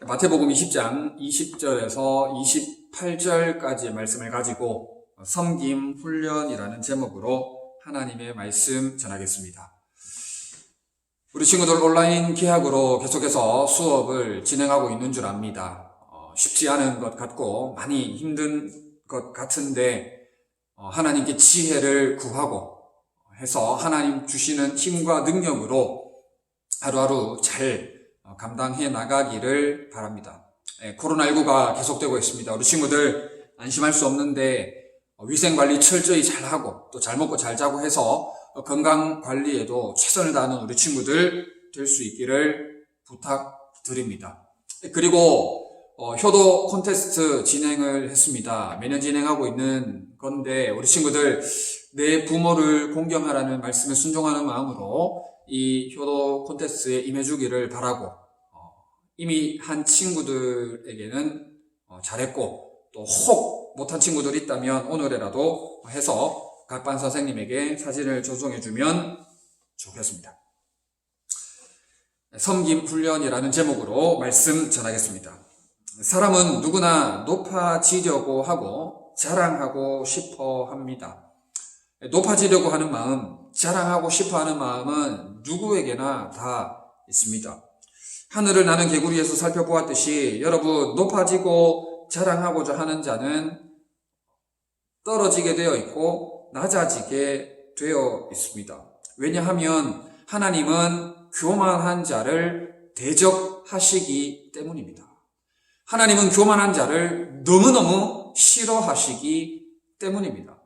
마태복음 20장 20절에서 28절까지의 말씀을 가지고 섬김 훈련이라는 제목으로 하나님의 말씀 전하겠습니다. 우리 친구들 온라인 기학으로 계속해서 수업을 진행하고 있는 줄 압니다. 쉽지 않은 것 같고 많이 힘든 것 같은데 하나님께 지혜를 구하고 해서 하나님 주시는 힘과 능력으로 하루하루 잘 감당해 나가기를 바랍니다. 코로나19가 계속되고 있습니다. 우리 친구들 안심할 수 없는데 위생관리 철저히 잘하고 또 잘 먹고 잘 자고 해서 건강관리에도 최선을 다하는 우리 친구들 될 수 있기를 부탁드립니다. 그리고 효도 콘테스트 진행을 했습니다. 매년 진행하고 있는 건데 우리 친구들 내 부모를 공경하라는 말씀에 순종하는 마음으로 이 효도 콘테스트에 임해주기를 바라고 이미 한 친구들에게는 잘했고 또 혹 못한 친구들 있다면 오늘이라도 해서 각 반 선생님에게 사진을 전송해주면 좋겠습니다. 섬김 훈련이라는 제목으로 말씀 전하겠습니다. 사람은 누구나 높아지려고 하고 자랑하고 싶어 합니다. 높아지려고 하는 마음, 자랑하고 싶어 하는 마음은 누구에게나 다 있습니다. 하늘을 나는 개구리에서 살펴보았듯이 여러분 높아지고 자랑하고자 하는 자는 떨어지게 되어 있고 낮아지게 되어 있습니다. 왜냐하면 하나님은 교만한 자를 대적하시기 때문입니다. 하나님은 교만한 자를 너무너무 싫어하시기 때문입니다.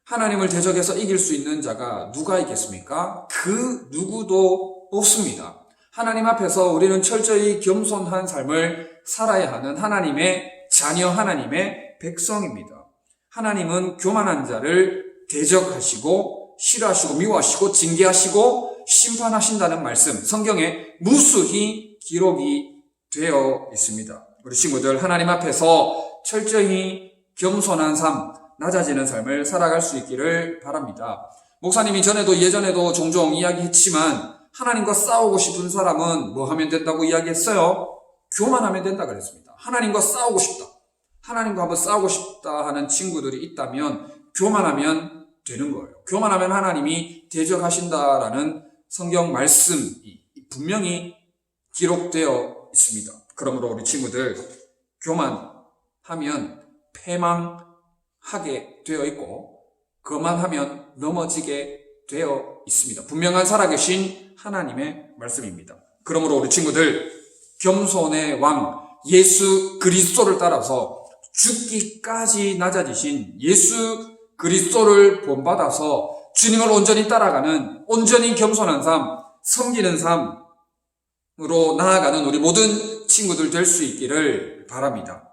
하나님을 대적해서 이길 수 있는 자가 누가 있겠습니까? 그 누구도 없습니다. 하나님 앞에서 우리는 철저히 겸손한 삶을 살아야 하는 하나님의 자녀, 하나님의 백성입니다. 하나님은 교만한 자를 대적하시고 싫어하시고 미워하시고 징계하시고 심판하신다는 말씀, 성경에 무수히 기록이 되어 있습니다. 우리 친구들 하나님 앞에서 철저히 겸손한 삶, 낮아지는 삶을 살아갈 수 있기를 바랍니다. 목사님이 예전에도 종종 이야기했지만 하나님과 싸우고 싶은 사람은 뭐 하면 된다고 이야기했어요? 교만하면 된다 그랬습니다. 하나님과 싸우고 싶다. 하나님과 한번 싸우고 싶다 하는 친구들이 있다면 교만하면 되는 거예요. 교만하면 하나님이 대적하신다라는 성경 말씀이 분명히 기록되어 있습니다. 그러므로 우리 친구들 교만하면 패망하게 되어 있고 거만하면 넘어지게 되어 있습니다. 분명한 살아계신 하나님의 말씀입니다. 그러므로 우리 친구들 겸손의 왕 예수 그리스도를 따라서 죽기까지 낮아지신 예수 그리스도를 본받아서 주님을 온전히 따라가는 온전히 겸손한 삶, 섬기는 삶으로 나아가는 우리 모든 친구들 될 수 있기를 바랍니다.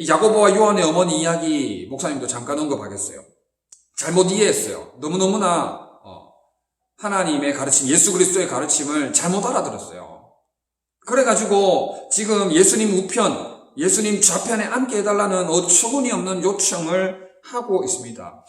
야고보와 요한의 어머니 이야기 목사님도 잠깐 언급하겠어요. 잘못 이해했어요. 너무너무나 하나님의 가르침, 예수 그리스도의 가르침을 잘못 알아들었어요. 그래가지고 지금 예수님 우편, 예수님 좌편에 앉게 해달라는 어처구니 없는 요청을 하고 있습니다.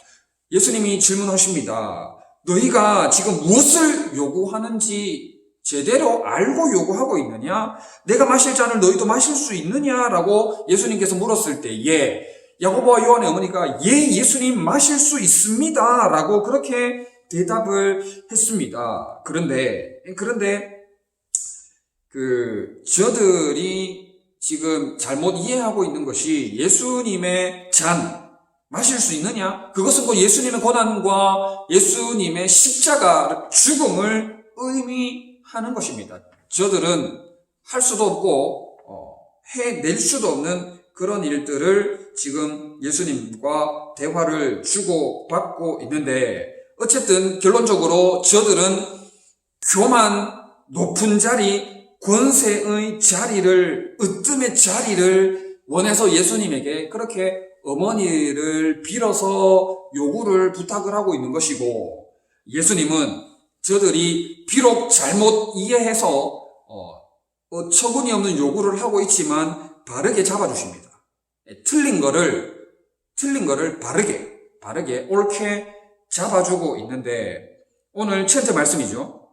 예수님이 질문하십니다. 너희가 지금 무엇을 요구하는지 제대로 알고 요구하고 있느냐? 내가 마실 잔을 너희도 마실 수 있느냐라고 예수님께서 물었을 때에 야고보와 요한의 어머니가 예수님 마실 수 있습니다 라고 그렇게 대답을 했습니다. 그런데 저들이 지금 잘못 이해하고 있는 것이 예수님의 잔 마실 수 있느냐? 그것은 곧 예수님의 고난과 예수님의 십자가 죽음을 의미하는 것입니다. 저들은 할 수도 없고 해낼 수도 없는 그런 일들을 지금 예수님과 대화를 주고받고 있는데 어쨌든 결론적으로 저들은 교만, 높은 자리, 권세의 자리를, 으뜸의 자리를 원해서 예수님에게 그렇게 어머니를 빌어서 요구를 부탁을 하고 있는 것이고 예수님은 저들이 비록 잘못 이해해서 어처구니 없는 요구를 하고 있지만 바르게 잡아주십니다. 틀린 거를 바르게 옳게 잡아주고 있는데 오늘 챈트 말씀이죠.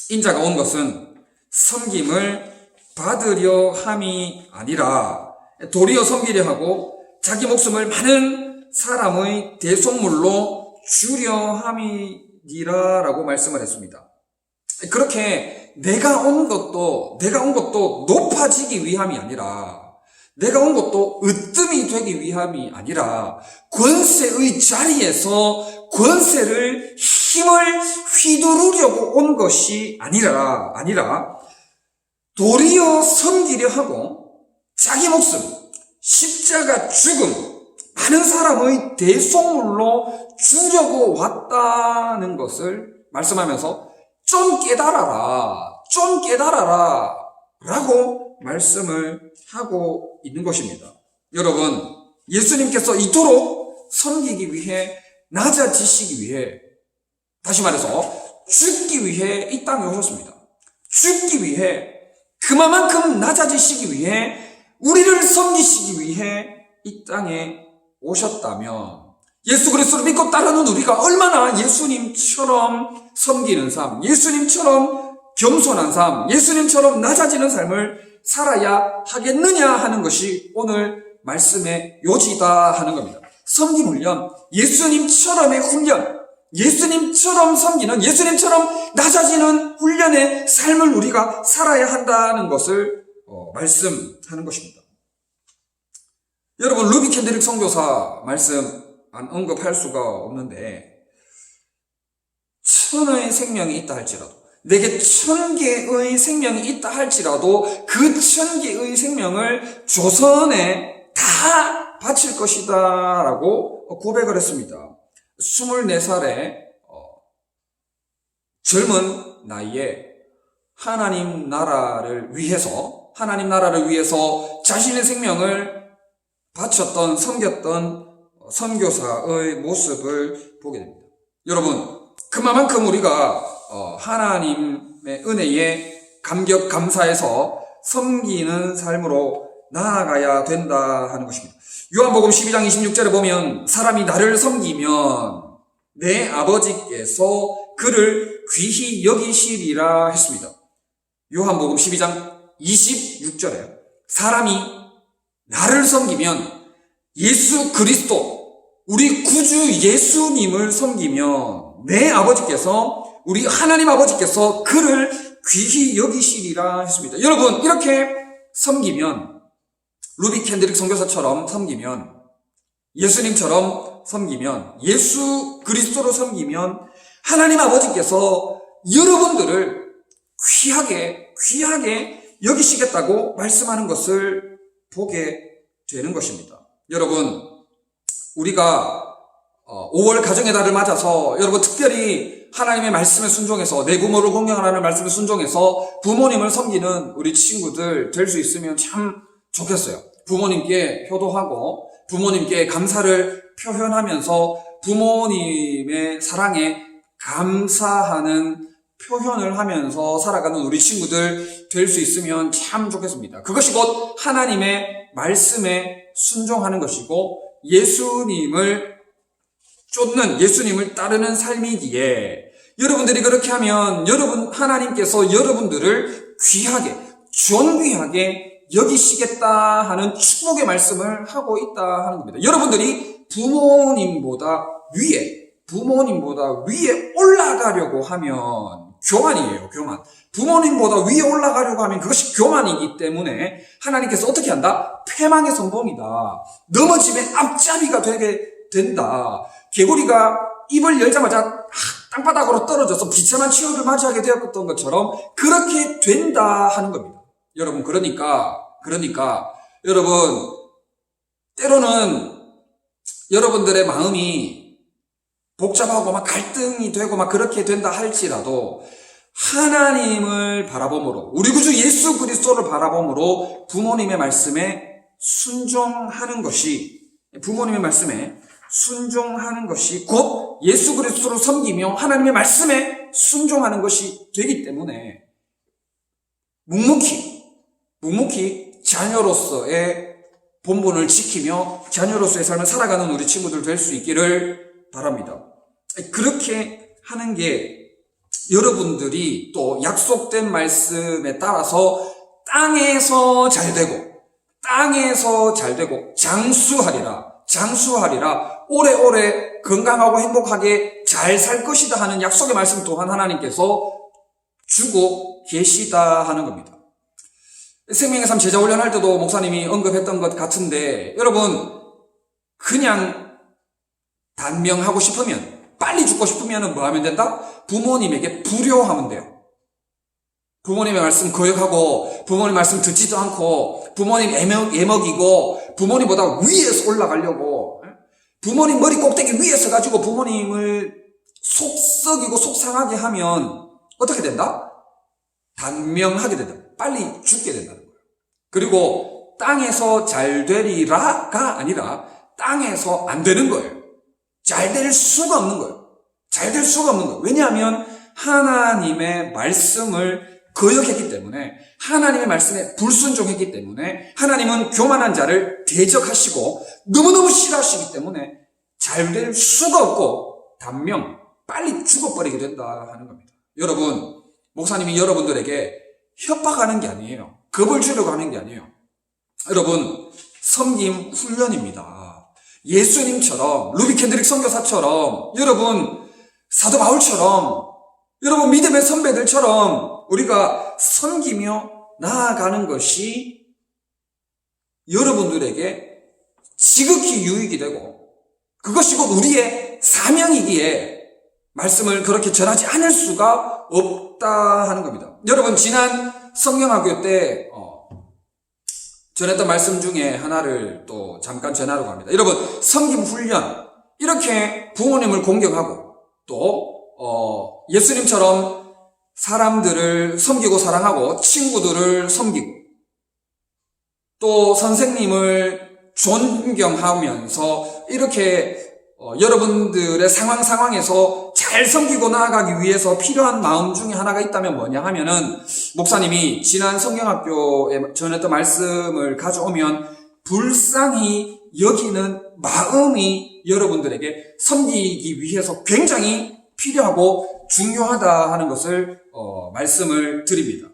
인자가 온 것은 섬김을 받으려 함이 아니라 도리어 섬기려 하고 자기 목숨을 많은 사람의 대속물로 주려 함이니라라고 말씀을 했습니다. 그렇게 내가 온 것도 높아지기 위함이 아니라, 내가 온 것도 으뜸이 되기 위함이 아니라, 권세의 자리에서 권세를 힘을 휘두르려고 온 것이 아니라 도리어 섬기려 하고 자기 목숨, 십자가 죽음, 많은 사람의 대속물로 주려고 왔다는 것을 말씀하면서 좀 깨달아라 라고 말씀을 하고 있는 것입니다. 여러분, 예수님께서 이토록 섬기기 위해, 낮아지시기 위해, 다시 말해서 죽기 위해 이 땅에 오셨습니다. 죽기 위해, 그만큼 낮아지시기 위해, 우리를 섬기시기 위해 이 땅에 오셨다면, 예수 그리스도를 믿고 따르는 우리가 얼마나 예수님처럼 섬기는 삶, 예수님처럼 겸손한 삶, 예수님처럼 낮아지는 삶을 살아야 하겠느냐 하는 것이 오늘 말씀의 요지다 하는 겁니다. 섬김 훈련, 예수님처럼의 훈련, 예수님처럼 섬기는, 예수님처럼 낮아지는 훈련의 삶을 우리가 살아야 한다는 것을 말씀하는 것입니다. 여러분, 루비 켄드릭 선교사 말씀 안 언급할 수가 없는데, 1000의 생명이 있다 할지라도, 내게 1000개의 생명이 있다 할지라도 그 1000개의 생명을 조선에 다 바칠 것이다 라고 고백을 했습니다. 24살의 젊은 나이에 하나님 나라를 위해서 자신의 생명을 바쳤던, 섬겼던 선교사의 모습을 보게 됩니다. 여러분, 그만큼 우리가 하나님의 은혜에 감격 감사해서 섬기는 삶으로 나아가야 된다 하는 것입니다. 요한복음 12장 26절에 보면 사람이 나를 섬기면 내 아버지께서 그를 귀히 여기시리라 했습니다. 요한복음 12장 26절에 사람이 나를 섬기면, 예수 그리스도, 우리 구주 예수님을 섬기면 내 아버지께서, 우리 하나님 아버지께서 그를 귀히 여기시리라 했습니다. 여러분, 이렇게 섬기면, 루비 켄드릭 선교사처럼 섬기면, 예수님처럼 섬기면, 예수 그리스도로 섬기면 하나님 아버지께서 여러분들을 귀하게 여기시겠다고 말씀하는 것을 보게 되는 것입니다. 여러분, 우리가 5월 가정의 달을 맞아서 여러분 특별히 하나님의 말씀에 순종해서, 내 부모를 공경하라는 말씀에 순종해서 부모님을 섬기는 우리 친구들 될 수 있으면 참 좋겠어요. 부모님께 효도하고 부모님께 감사를 표현하면서 부모님의 사랑에 감사하는 표현을 하면서 살아가는 우리 친구들 될 수 있으면 참 좋겠습니다. 그것이 곧 하나님의 말씀에 순종하는 것이고 예수님을 쫓는, 예수님을 따르는 삶이기에, 여러분들이 그렇게 하면 하나님께서 여러분들을 귀하게, 존귀하게 여기시겠다 하는 축복의 말씀을 하고 있다 하는 겁니다. 여러분들이 부모님보다 위에 올라가려고 하면 교만이에요, 교만. 부모님보다 위에 올라가려고 하면 그것이 교만이기 때문에 하나님께서 어떻게 한다? 패망의 선봉이다. 넘어짐의 앞잡이가 되게 된다. 개구리가 입을 열자마자 땅바닥으로 떨어져서 비참한 치욕을 맞이하게 되었던 것처럼 그렇게 된다 하는 겁니다. 여러분, 그러니까 여러분, 때로는 여러분들의 마음이 복잡하고 막 갈등이 되고 막 그렇게 된다 할지라도 하나님을 바라봄으로, 우리 구주 예수 그리스도를 바라봄으로 부모님의 말씀에 순종하는 것이 곧 예수 그리스도를 섬기며 하나님의 말씀에 순종하는 것이 되기 때문에 묵묵히 자녀로서의 본분을 지키며 자녀로서의 삶을 살아가는 우리 친구들 될 수 있기를 바랍니다. 그렇게 하는 게 여러분들이 또 약속된 말씀에 따라서 땅에서 잘 되고 장수하리라 오래오래 건강하고 행복하게 잘 살 것이다 하는 약속의 말씀 또한 하나님께서 주고 계시다 하는 겁니다. 생명의 삶 제자 훈련할 때도 목사님이 언급했던 것 같은데, 여러분 그냥 단명하고 싶으면, 빨리 죽고 싶으면 뭐 하면 된다? 부모님에게 불효하면 돼요. 부모님의 말씀 거역하고 부모님 말씀 듣지도 않고 부모님 애먹이고 부모님보다 위에서 올라가려고, 부모님 머리 꼭대기 위에 서가지고 부모님을 속썩이고 속상하게 하면 어떻게 된다? 단명하게 된다. 빨리 죽게 된다는 거예요. 그리고 땅에서 잘 되리라가 아니라 땅에서 안 되는 거예요. 잘 될 수가 없는 거예요. 왜냐하면 하나님의 말씀을 거역했기 때문에, 하나님의 말씀에 불순종했기 때문에, 하나님은 교만한 자를 대적하시고 너무너무 싫어하시기 때문에 잘 될 수가 없고 단명, 빨리 죽어버리게 된다 하는 겁니다. 여러분, 목사님이 여러분들에게 협박하는 게 아니에요. 겁을 주려고 하는 게 아니에요. 여러분, 섬김 훈련입니다. 예수님처럼, 루비 캔드릭 선교사처럼, 여러분 사도 바울처럼, 여러분 믿음의 선배들처럼 우리가 섬기며 나아가는 것이 여러분들에게 지극히 유익이 되고, 그것이 곧 우리의 사명이기에 말씀을 그렇게 전하지 않을 수가 없다 하는 겁니다. 여러분, 지난 성경학교 때 전했던 말씀 중에 하나를 또 잠깐 전하려고 합니다. 여러분, 섬김 훈련, 이렇게 부모님을 공경하고 또 예수님처럼 사람들을 섬기고 사랑하고 친구들을 섬기고 또 선생님을 존경하면서 이렇게 여러분들의 상황에서 잘 섬기고 나아가기 위해서 필요한 마음 중에 하나가 있다면 뭐냐 하면은, 목사님이 지난 성경학교에 전했던 말씀을 가져오면 불쌍히 여기는 마음이 여러분들에게 섬기기 위해서 굉장히 필요하고 중요하다 하는 것을 말씀을 드립니다.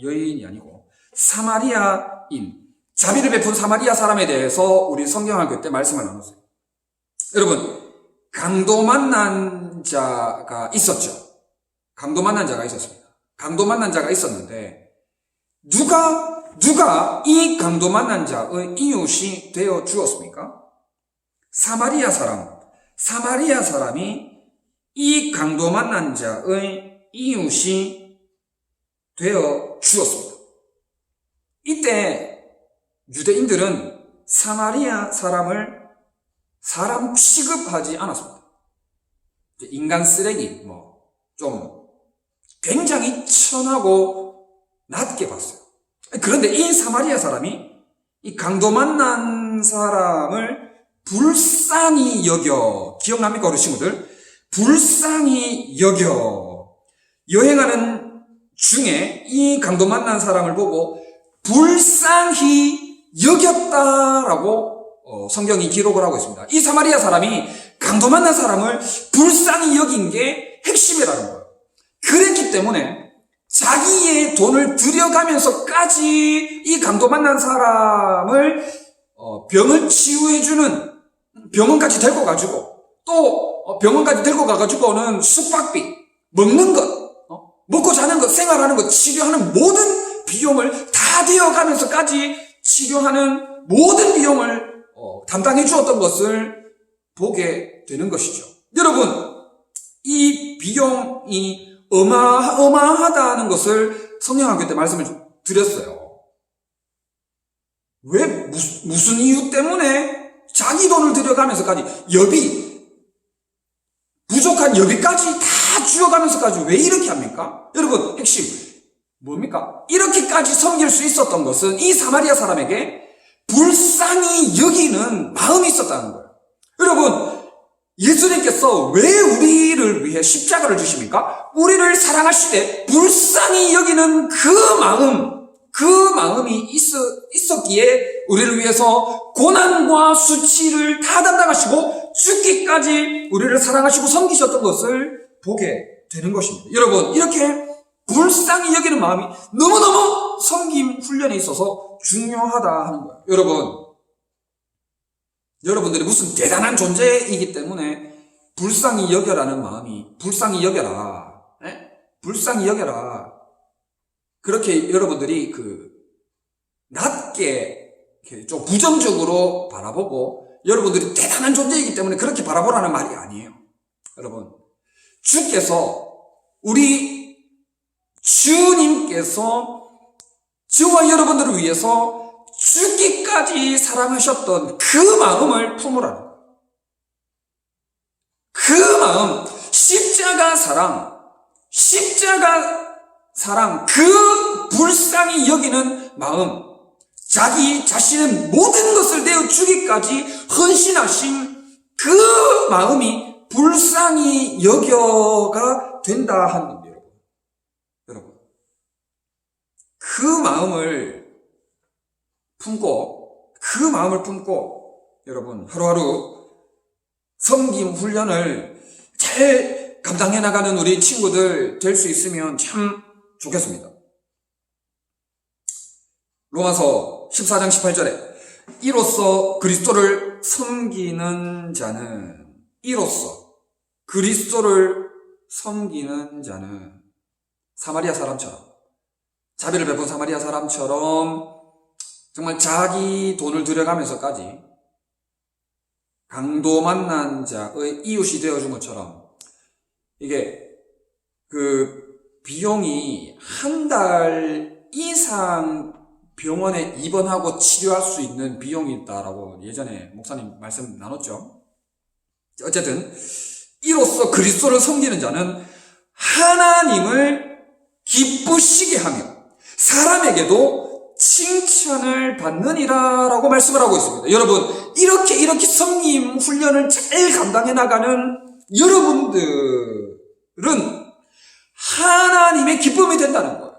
여인이 아니고 사마리아인, 자비를 베푼 사마리아 사람에 대해서 우리 성경학교 때 말씀을 나눴어요. 여러분, 강도 만난 자가 있었죠. 강도 만난 자가 있었는데 누가 이 강도 만난 자의 이웃이 되어 주었습니까? 사마리아 사람이 이 강도 만난 자의 이웃이 되어 주었습니다. 이때 유대인들은 사마리아 사람을 사람 취급하지 않았습니다. 인간 쓰레기, 좀 굉장히 천하고 낮게 봤어요. 그런데 이 사마리아 사람이 이 강도 만난 사람을 불쌍히 여겨, 기억납니까, 우리 친구들? 불쌍히 여겨 여행하는 중에 이 강도 만난 사람을 보고 불쌍히 여겼다라고 성경이 기록을 하고 있습니다. 이 사마리아 사람이 강도 만난 사람을 불쌍히 여긴 게 핵심이라는 거예요. 그랬기 때문에 자기의 돈을 들여가면서까지 이 강도 만난 사람을 병을 치유해주는, 병원까지 데리고 가지고, 또 병원까지 데리고 가가지고는 숙박비, 먹는 것, 먹고 자는 것, 생활하는 것, 치료하는 모든 비용을 다 되어가면서까지 치료하는 모든 비용을 담당해 주었던 것을 보게 되는 것이죠. 여러분, 이 비용이 어마어마하다는 것을 성경학교 때 말씀을 드렸어요. 왜, 무슨 이유 때문에 자기 돈을 들여가면서까지 부족한 여비까지 다 주어가면서까지 왜 이렇게 합니까? 여러분, 핵심 뭡니까? 이렇게까지 섬길 수 있었던 것은 이 사마리아 사람에게 불쌍히 여기는 마음이 있었다는 거예요. 여러분, 예수님께서 왜 우리를 위해 십자가를 주십니까? 우리를 사랑하시되 불쌍히 여기는 그 마음이 있었기에 우리를 위해서 고난과 수치를 다 담당하시고 죽기까지 우리를 사랑하시고 섬기셨던 것을 보게 되는 것입니다. 여러분, 이렇게 불쌍히 여기는 마음이 너무너무 섬김 훈련에 있어서 중요하다 하는 거예요. 여러분들이 무슨 대단한 존재이기 때문에 불쌍히 여겨라는 마음이, 불쌍히 여겨라, 불쌍히 여겨라, 그렇게 여러분들이 낮게 좀 부정적으로 바라보고 여러분들이 대단한 존재이기 때문에 그렇게 바라보라는 말이 아니에요. 여러분, 우리 주님께서 저와 여러분들을 위해서 죽기까지 사랑하셨던 그 마음을 품으라는 거예요. 그 마음, 십자가 사랑, 그 불쌍히 여기는 마음, 자기 자신의 모든 것을 내어 주기까지 헌신하신 그 마음이 불쌍히 여겨가 된다 하는 겁니다. 여러분, 그 마음을 품고 여러분 하루하루 섬김 훈련을 잘 감당해 나가는 우리 친구들 될 수 있으면 참 좋겠습니다. 로마서 14장 18절에 이로써 그리스도를 섬기는 자는 사마리아 사람처럼, 자비를 베푼 사마리아 사람처럼 정말 자기 돈을 들여가면서까지 강도 만난 자의 이웃이 되어준 것처럼, 이게 비용이 한 달 이상 병원에 입원하고 치료할 수 있는 비용이 있다라고 예전에 목사님 말씀 나눴죠. 어쨌든 이로써 그리스도를 섬기는 자는 하나님을 기쁘시게 하며 사람에게도 칭찬을 받느니라라고 말씀을 하고 있습니다. 여러분, 이렇게 섬김 훈련을 잘 감당해 나가는 여러분들은 하나님의 기쁨이 된다는 거예요.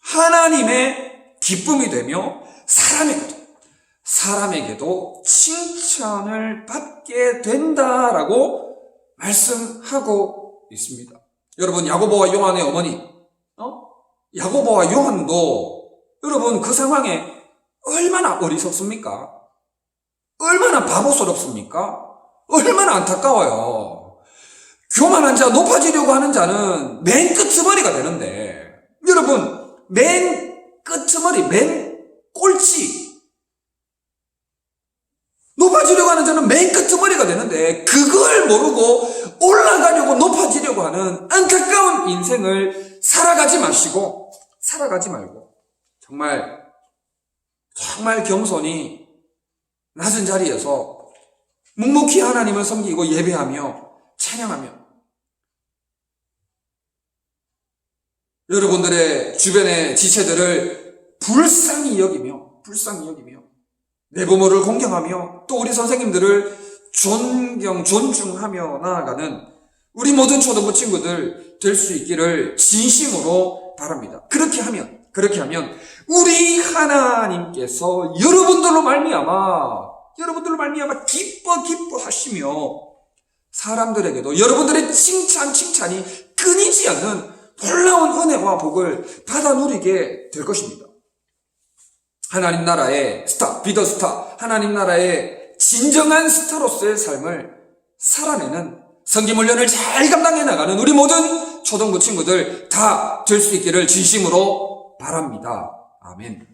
하나님의 기쁨이 되며 사람에게도 칭찬을 받게 된다라고 말씀하고 있습니다. 여러분, 야고보와 요한의 어머니, 야고보와 요한도 여러분 그 상황에 얼마나 어리석습니까? 얼마나 바보스럽습니까? 얼마나 안타까워요. 교만한 자, 높아지려고 하는 자는 맨 끄트머리가 되는데, 여러분, 맨 꼴찌, 높아지려고 하는 자는 맨 끄트머리가 되는데, 그걸 모르고 올라가려고 높아지려고 하는 안타까운 인생을 살아가지 말고 정말 겸손히 낮은 자리에서 묵묵히 하나님을 섬기고 예배하며 찬양하며 여러분들의 주변의 지체들을 불쌍히 여기며 내 부모를 공경하며 또 우리 선생님들을 존중하며 나아가는 우리 모든 초등부 친구들 될 수 있기를 진심으로 바랍니다. 그렇게 하면 우리 하나님께서 여러분들로 말미암아 기뻐하시며 사람들에게도 여러분들의 칭찬이 끊이지 않는 놀라운 은혜와 복을 받아 누리게 될 것입니다. 하나님 나라의 비더스타, 하나님 나라의 진정한 스타로서의 삶을 살아내는 섬김 훈련을 잘 감당해 나가는 우리 모든 초등부 친구들 다 될 수 있기를 진심으로 바랍니다. 아멘.